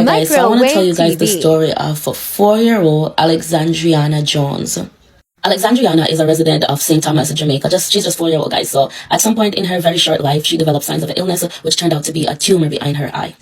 Guys, so I want to tell you guys the story of 4-year-old Alexandriana Jones. Alexandriana is a resident of St. Thomas, Jamaica. She's just 4-year-old, guys. So at some point in her very short life, she developed signs of an illness, which turned out to be a tumor behind her eye.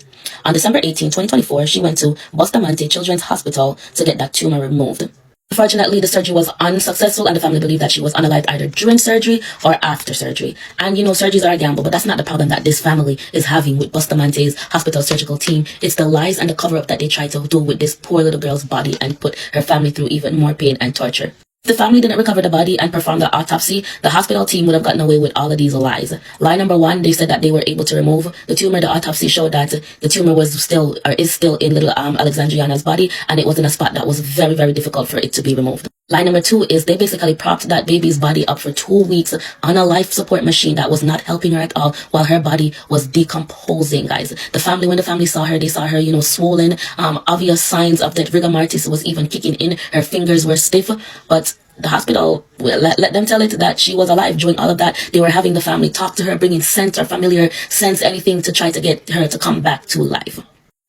On December 18, 2024, she went to Bustamante Children's Hospital to get that tumor removed. Unfortunately, the surgery was unsuccessful, and the family believed that she was unalived either during surgery or after surgery. And you know, surgeries are a gamble, but that's not the problem that this family is having with Bustamante's hospital surgical team. It's the lies and the cover-up that they try to do with this poor little girl's body and put her family through even more pain and torture. If the family didn't recover the body and perform the autopsy, the hospital team would have gotten away with all of these lies. Lie number one, they said that they were able to remove the tumor. The autopsy showed that the tumor was still, or is still, in little Alexandriana's body, and it was in a spot that was very, very difficult for it to be removed. Lie number two is they basically propped that baby's body up for 2 weeks on a life support machine that was not helping her at all while her body was decomposing, guys. When the family saw her, they saw her, you know, swollen, obvious signs of that rigor mortis was even kicking in. Her fingers were stiff, but the hospital, well, let them tell it that she was alive during all of that. They were having the family talk to her, bringing scent or familiar scents, anything to try to get her to come back to life.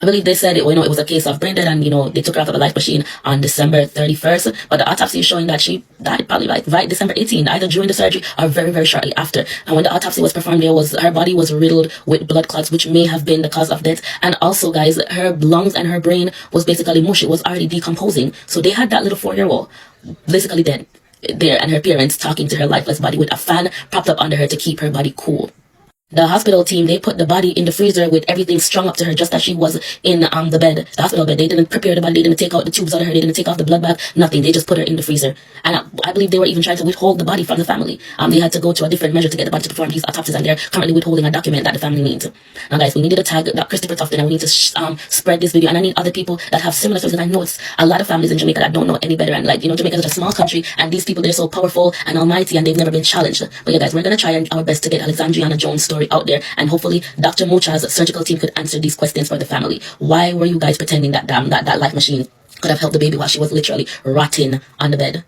I believe they said it was a case of brain dead, and they took her out of the life machine on December 31st. But the autopsy is showing that she died probably right December 18th, either during the surgery or very, very shortly after. And when the autopsy was performed, her body was riddled with blood clots, which may have been the cause of death. And also, guys, her lungs and her brain was basically mush. It was already decomposing. So they had that little 4-year-old basically dead there, and her parents talking to her lifeless body with a fan propped up under her to keep her body cool. The hospital team, they put the body in the freezer with everything strung up to her just as she was in the hospital bed. They didn't prepare the body, they didn't take out the tubes out of her, they didn't take off the blood bag, nothing. They just put her in the freezer. And I believe they were even trying to withhold the body from the family. They had to go to a different measure to get the body to perform these autopsies, and they're currently withholding a document that the family needs. Now, guys, we needed to tag Christopher Tufton, and we need to spread this video. And I need other people that have similar stories, and I know it's a lot of families in Jamaica that don't know any better. And Jamaica is such a small country, and these people, they're so powerful and almighty, and they've never been challenged. But yeah, guys, we're going to try our best to get Alexandriana Jones' story out there, and hopefully Dr. Mucha's surgical team could answer these questions for the family. Why were you guys pretending that that life machine could have helped the baby while she was literally rotting on the bed?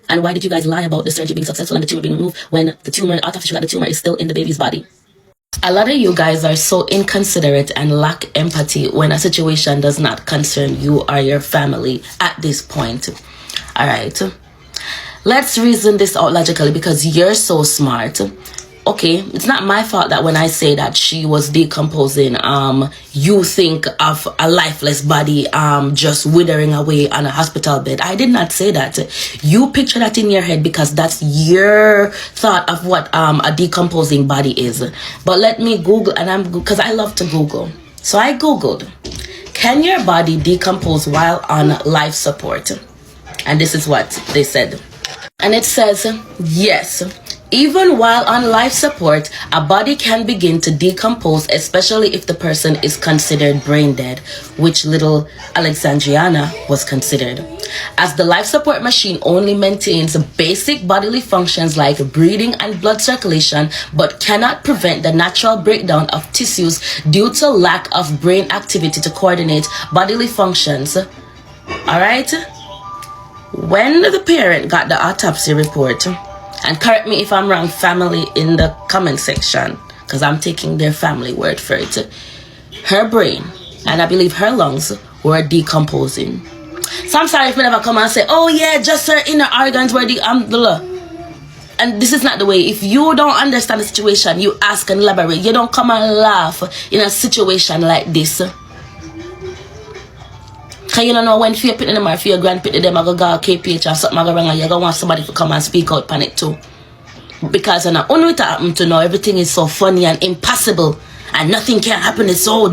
And why did you guys lie about the surgery being successful and the tumor being removed when the tumor, autopsy that the tumor is still in the baby's body? A lot of you guys are so inconsiderate and lack empathy when a situation does not concern you or your family at this point. All right, let's reason this out logically, because you're so smart. Okay, it's not my fault that when I say that she was decomposing, you think of a lifeless body just withering away on a hospital bed. I did not say that. You picture that in your head because that's your thought of what a decomposing body is. But let me Google, and because I love to Google. So I Googled, can your body decompose while on life support? And this is what they said. And it says, yes. Even while on life support, a body can begin to decompose, especially if the person is considered brain dead, which little Alexandriana was considered. As the life support machine only maintains basic bodily functions like breathing and blood circulation, but cannot prevent the natural breakdown of tissues due to lack of brain activity to coordinate bodily functions. Alright? When the parent got the autopsy report, and correct me if I'm wrong, family, in the comment section, because I'm taking their family word for it. Her brain, and I believe her lungs, were decomposing. So I'm sorry if I never come and say, oh yeah, just her inner organs were and this is not the way. If you don't understand the situation, you ask and elaborate. You don't come and laugh in a situation like this. Because you don't know when for your pitney them or for your grandpitney them, I go KPH or something I go wrong, and you're going to want somebody to come and speak out on it too. Because when I only happen to know everything is so funny and impossible and nothing can happen, it's so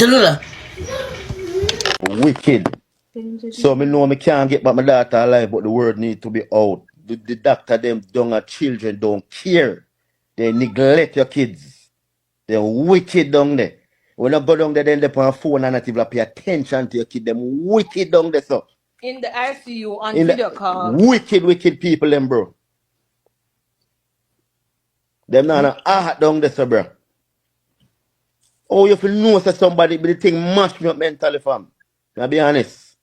wicked. So me know me can't get back my daughter alive, but the word need to be out. The doctor them young children don't care. They neglect your kids. They're wicked down there. When I go down there, then they put on phone and not even pay attention to your kid. Them wicked down there, so. In the ICU on video call. Wicked people, them, bro. Them not heart down there, so, bro. Oh, you feel know that somebody, but the thing mash me up mentally, fam. Can I be honest?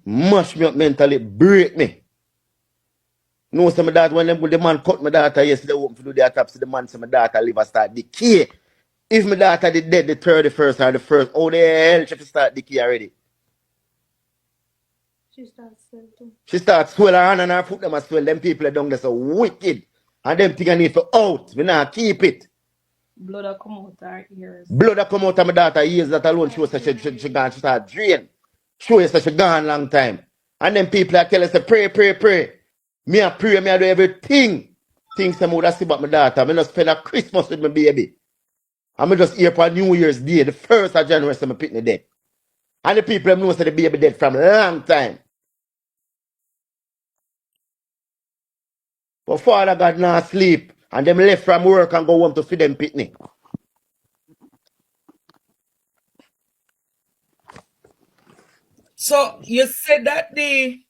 Mash me up mentally, break me. No, some of that when the man cut my daughter yesterday, open to do the autopsy, the man say my daughter liver start decay. If my daughter did dead the 31st or the 1st, how the hell she start decay already? She starts swell her hand and her foot them as swell. Them people are down there so wicked. And them thing I need for out. We not keep it. Blood that come out her ears. Blood that come out of my daughter ears that alone shows that she gone, she start drain. Shows that she gone long time. And then people are telling us pray, pray, pray. Me a pray, me a do everything. Things I would see about my daughter. I not spend a Christmas with my baby. I'm just here for New Year's Day, the 1st of January, so I'm picking dead. And the people know say the baby dead from a long time. But Father God not sleep. And them left from work and go home to feed them picnic. So you said that the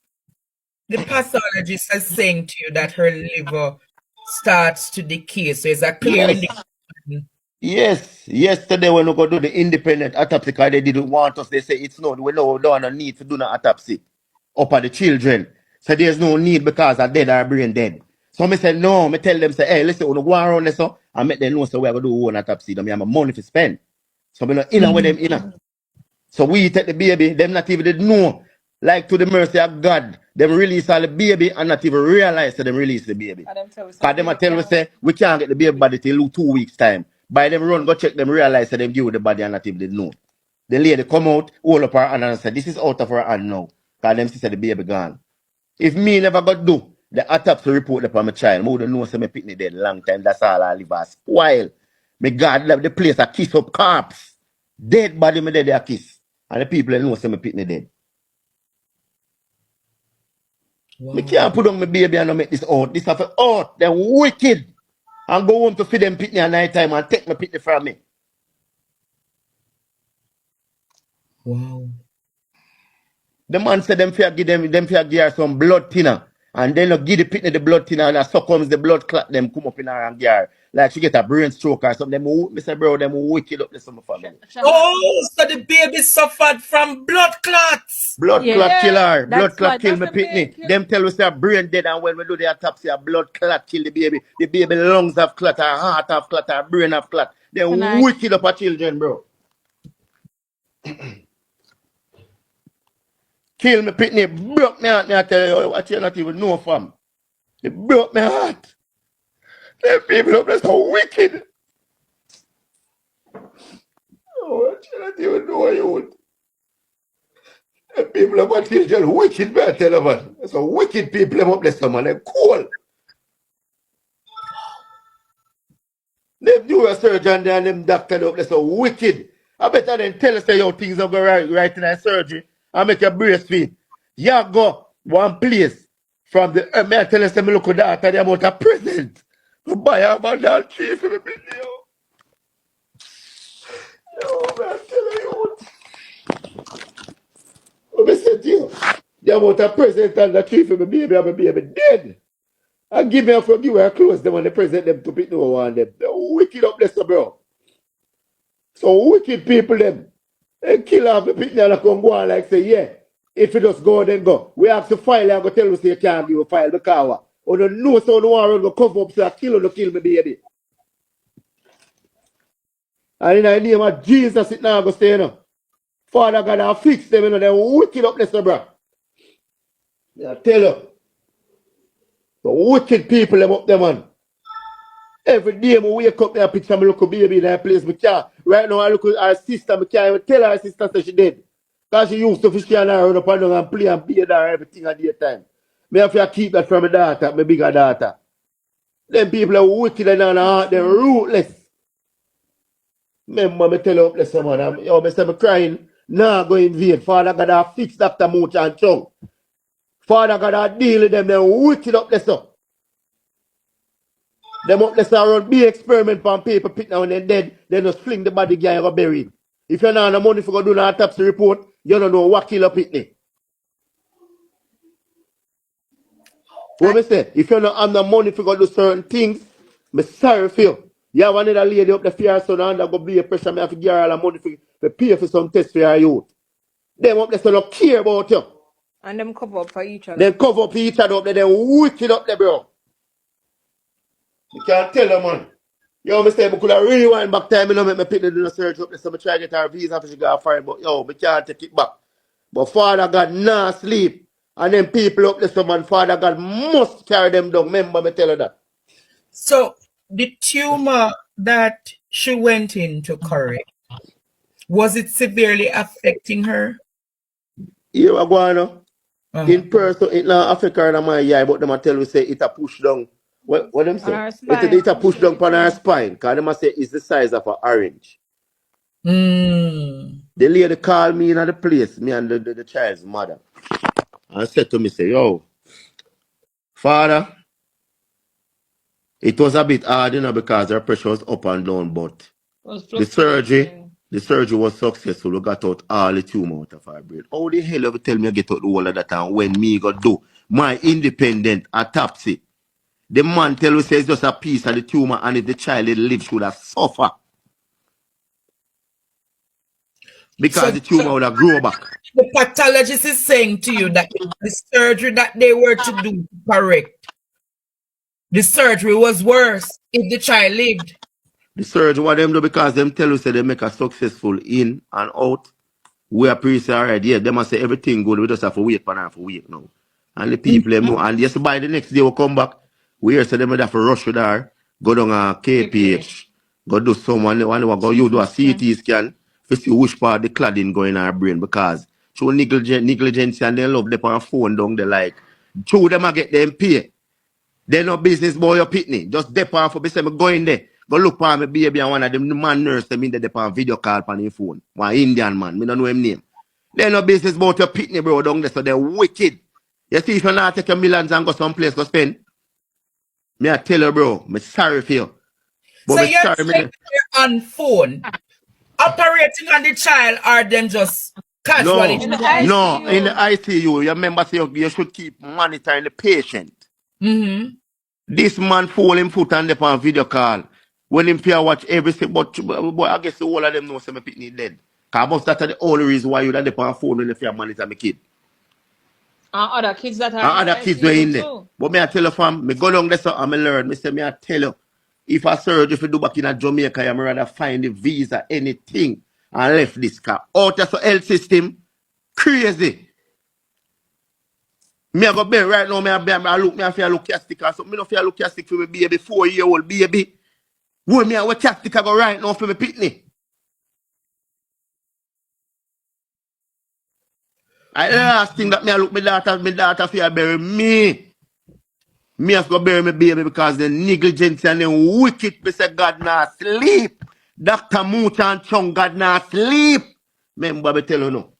pathologist is saying to you that her liver starts to decay. So is that clear indication? Yes, yesterday when we go do the independent autopsy, because they didn't want us, they say it's no, we don't need to do no autopsy up at the children. So there's no need because are dead or brain dead. So I said no, I tell them say, hey, listen, we go around this so and make them know so we're gonna do one autopsy. I have money to spend. So we not in with them in. So we take the baby, them not even did know. Like to the mercy of God, them release all the baby and not even realize that them release the baby. Because them tell we say we can't get the baby body till 2 weeks time. By them run, go check them, realize that them give the body and not even they know. The lady come out, hold up her hand and say, this is out of her hand now. Because them say the baby gone. If me never got do the autopsy report upon my child, I would know say my picnic dead long time. That's all I live as spoil. Me God love the place I kiss up corpse. Dead body me dead a kiss. And the people know say my picnic dead. Wow. Me can't put on my baby and not make this out. This have out. They're wicked. And go home to feed them picnic at night time and take my picnic from me. Wow. The man said them fear give her some blood thinner. And then give the picnic the blood thinner and so comes the blood clot them come up in her and give her. Like she get a brain stroke or something. Mr. Bro, them wicked up the summer family. Oh, so the baby suffered from blood clots. Blood clot kill her. Blood clot kill my picnic. Them tell us her brain dead and when we do the autopsy, a blood clot kill the baby. The baby lungs have clot, her heart have clot, her brain have clot. They wicked up her children, bro. Kill me picnic, broke me heart, me I tell you what you not even know from. It broke my heart. Them people up there so wicked. Oh, I cannot even know what you want. Them people up there children wicked, man, I tell you, man. There's some wicked people up there, man. They're cool. Them neurosurgeon there and them doctor up there so wicked. I better than tell us how things are going right in that surgery and make your breastfeed. You go one place from the may I tell us me look at that and about a present. To buy a mandal tree for me video. Yo, man, I tell you. What I said to you? You about a present and the tree for me baby and my baby dead. And give me a give her clothes them and they present them to pick no one them. They're wicked up there, so bro. So wicked people them. They kill off the picnic and come go on like say, yeah. If you just go, then go. We have to file and go tell you say you can't give a file because or the know so the one go cover up so I kill me baby. And in the name of Jesus it now go stay, you know. Father God I fix them, you know, they're wicked up there, so bro. I tell you. The wicked people them up there, man. Every day I wake up there, picture me look a baby in that place. Right now I look at her sister, I can't even tell her sister that she dead. Because she used to fish and run up and down and play and bathe her everything at the time. Me have to keep that from my daughter, my bigger daughter. Them people are wicked and heart, they're ruthless. Remember me tell you up there, someone, I say I'm crying, nah go invade. Father God I fix Dr. Mooch and Chung. Father God I deal with them, they're wicked up there, so. Them up there run big experiment on paper pick now when they're dead, they just fling the body guy and go bury him. If you don't have no money for go do an autopsy report, you don't know what kill a picnic. What me say? If you don't have no money for go do certain things, me sorry for you. You have another lady up there for your son and go be a pressure, me have to give her all the money for pay for some tests for your youth. Them up there so don't care about you. And them cover up for each other. Them cover up for each other up there, they wicked up there, bro. You can't tell them, man. Yo, me say, I could have rewind back time, make me pick the search up, so I try to get her visa for she got fired, but yo, me can't take it back. But Father God not sleep. And then people up there, some and Father God must carry them down. Remember me tell you that. So the tumor that she went in to correct, was it severely affecting her? Here I go on. In person, it not Africa and my eye, but them a tell we say it a push down. What them On say? her It a spine. push down on her spine. Because them a say it's the size of an orange. Mm. The lady called me in the place, me and the child's mother. And said to me, say, yo, Father, it was a bit hard, because her pressure was up and down, but Was the surgery fluctuating. was successful. We got out all the tumor out of her brain. How the hell you tell me I get out the whole of that and when me go do my independent autopsy? The man tell you say it's just a piece of the tumor and if the child live should have suffer. Because So the tumor would have grow back. the pathologist is saying to you that the surgery that they were to do to correct, the surgery was worse if the child lived. The surgery what them do because them tell you say they make a successful in and out. We are pretty alright. Yeah, they must say everything good. We just have to wait for her for wait now. And the people them know. And yes, by the next day we come back. We hear say them have to rush with her, go down a KPH, go do someone one go you do a CT scan to see which part the cladding going in her brain because she negligence and they love them on her phone down there like two them a get them pay. They no business boy or pitney. Just dep on for me say me go in there. Go look for me baby and one of them man nurse them in there dep on video call on his phone. One Indian man. Me don't know him name. They no business about your pitney bro down there so they're wicked. You see if you not take your millions and go someplace go spend. Me I tell you bro, me sorry for you. But So me you're sorry saying me. they're on phone, operating on the child, or them just casually? No. In the No. In the ICU. ICU, you remember say you should keep monitoring the patient. Mm-hmm. This man fall him foot and dep on video call. When him fear watch everything, but I guess the whole of them know say my pitney dead. Cause most that's the only reason why you dep on phone when you fear monitor my kid. And other kids that are in And the other kids were ICU in there. too. But me I tell you fam, me go down there so I me learn. Me say me I tell you, if I surgery if you do back in a Jamaica, I rather find the visa, anything, and left this car. Out of the health system, crazy. Me I go bed right now, I look me I feel look castic or something. Me no feel look castic for my baby, 4-year-old baby. Where me a what castic I go right now for my pitney. I last thing that me I look my daughter feel bury me. Me have to bury my baby because the negligence and the wicked me say God not sleep. Dr. Mucha and Chung God not sleep. Remember me tell you no.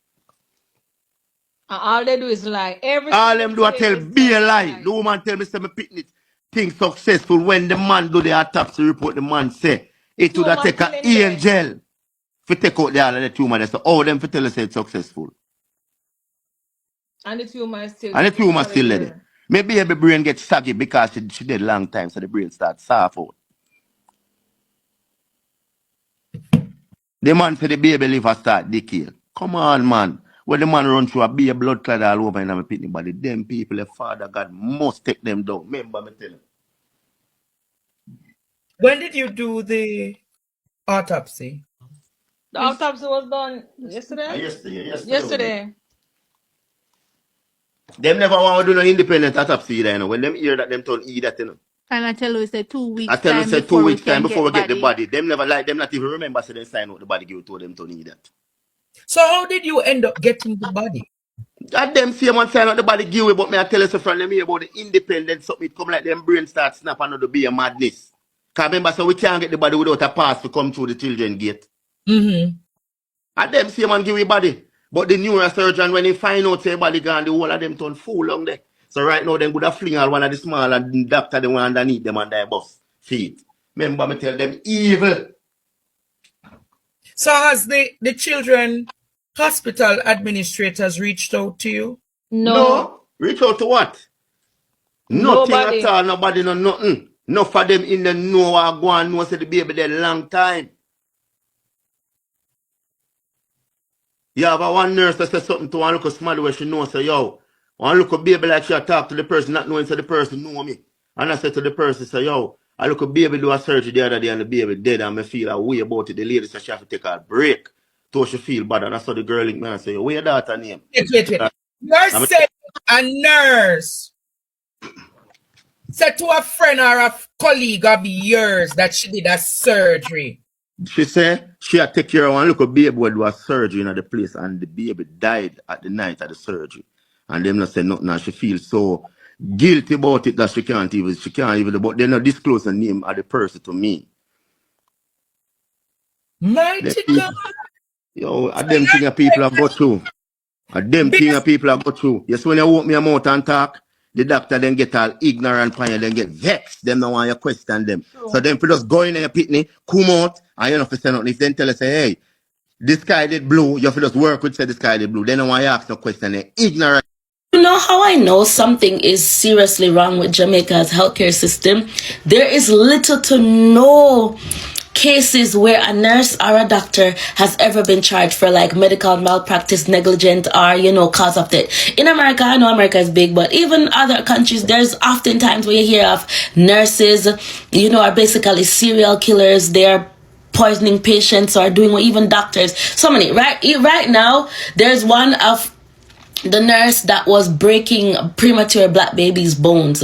And all they do is lie. All Everything they them do I say tell is be a just lie. The lie. woman tell me say me pitney thing successful when the man do the autopsy report the man say it would have Tumor take still an in there. angel to take out the all of the tumor. They say all them for tell us say it's successful. And the tumor is still And the tumor already still there. there. Maybe the brain gets saggy because she did long time, so the brain starts soft out. The man say the baby liver start decay. Come on, man. When the man run through a be a blood clot all over in my pitney body, them people, the Father God must take them down. Remember me tell you. When did you do the autopsy? The autopsy was done yesterday? Yesterday. Yesterday. Them never want to do no independent autopsy either, you know. When them hear that them turn that, you know. And I tell you, it's 2 I weeks tell you, time say 2 before we weeks time can before we get get the body. body. Them never like them not even remember say they sign out the body give to them to need that. So how did you end up getting the body? That them same one sign out the body give away, but me I tell you so from them here about the independent something it come like them brain start snap and be a madness. Cause remember so we can't get the body without a pass to come through the children gate. Mm-hmm. And them same one give away body. But the neurosurgeon when he find out say body gone, the whole of them turn full on there. So right now them would have fling all one of the small and doctor the one underneath them and their bus feet. Remember me tell them evil. So has the children hospital administrators reached out to you? No. Reach out to what? Nothing at Nobody. all. Nobody know nothing. Enough of them in the know what go and know say the baby dead long time. You have a one nurse that says something to one look smart where she knows say, yo, one look a baby like she talk to the person not knowing say the person know me. And I said to the person, say, yo, I look a baby do a surgery the other day and the baby dead and I feel a way about it. The lady said she have to take a break till she feel bad. And I saw the girl link me and say, where your daughter name? Wait. You're saying a nurse said to a friend or a colleague of yours that she did a surgery. She said she had take care of one little baby who do a surgery in the place and the baby died at the night of the surgery. And them not say nothing and she feels so guilty about it that she can't even, but they not disclose the name of the person to me. Mighty God. Yo, a them thing of people have got through. A them thing of people have got through. Yes, when you open your mouth and talk, the doctor then get all ignorant and you then get vexed. Them don't want you question them. Sure. So then if you just go in your pitney, come out, and you don't have to say nothing. If then tell us, say, hey, this guy did blue, you have to just work with say this guy did blue. They don't want you ask no question. They're ignorant. You know how I know something is seriously wrong with Jamaica's healthcare system? There is little to no cases where a nurse or a doctor has ever been charged for like medical malpractice, negligent, or cause of death. In America, I know America is big, but even other countries, there's often times where you hear of nurses, are basically serial killers. They're poisoning patients or doing what even doctors. So many. Right now, there's one of the nurse that was breaking premature black babies' bones.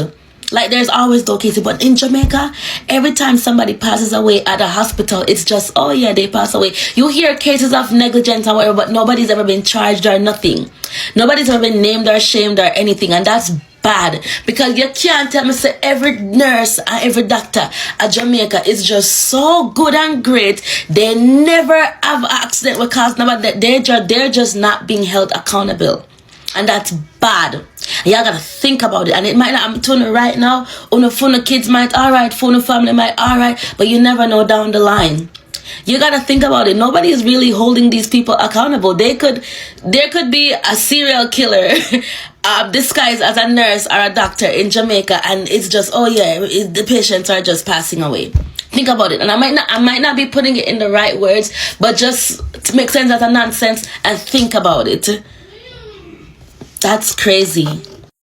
Like, there's always those cases, but in Jamaica, every time somebody passes away at a hospital, it's just, oh yeah, they pass away. You hear cases of negligence or whatever, but nobody's ever been charged or nothing. Nobody's ever been named or shamed or anything, and that's bad. Because you can't tell me, say, every nurse and every doctor at Jamaica is just so good and great. They never have an accident because they're just not being held accountable. And that's bad. Y'all gotta think about it. And it might not happen to you right now. For kids might alright, for family might alright, but you never know down the line. You gotta think about it. Nobody is really holding these people accountable. There could be a serial killer disguised as a nurse or a doctor in Jamaica, and it's just, oh yeah, the patients are just passing away. Think about it. And I might not be putting it in the right words, but just to make sense as a nonsense and think about it. That's crazy.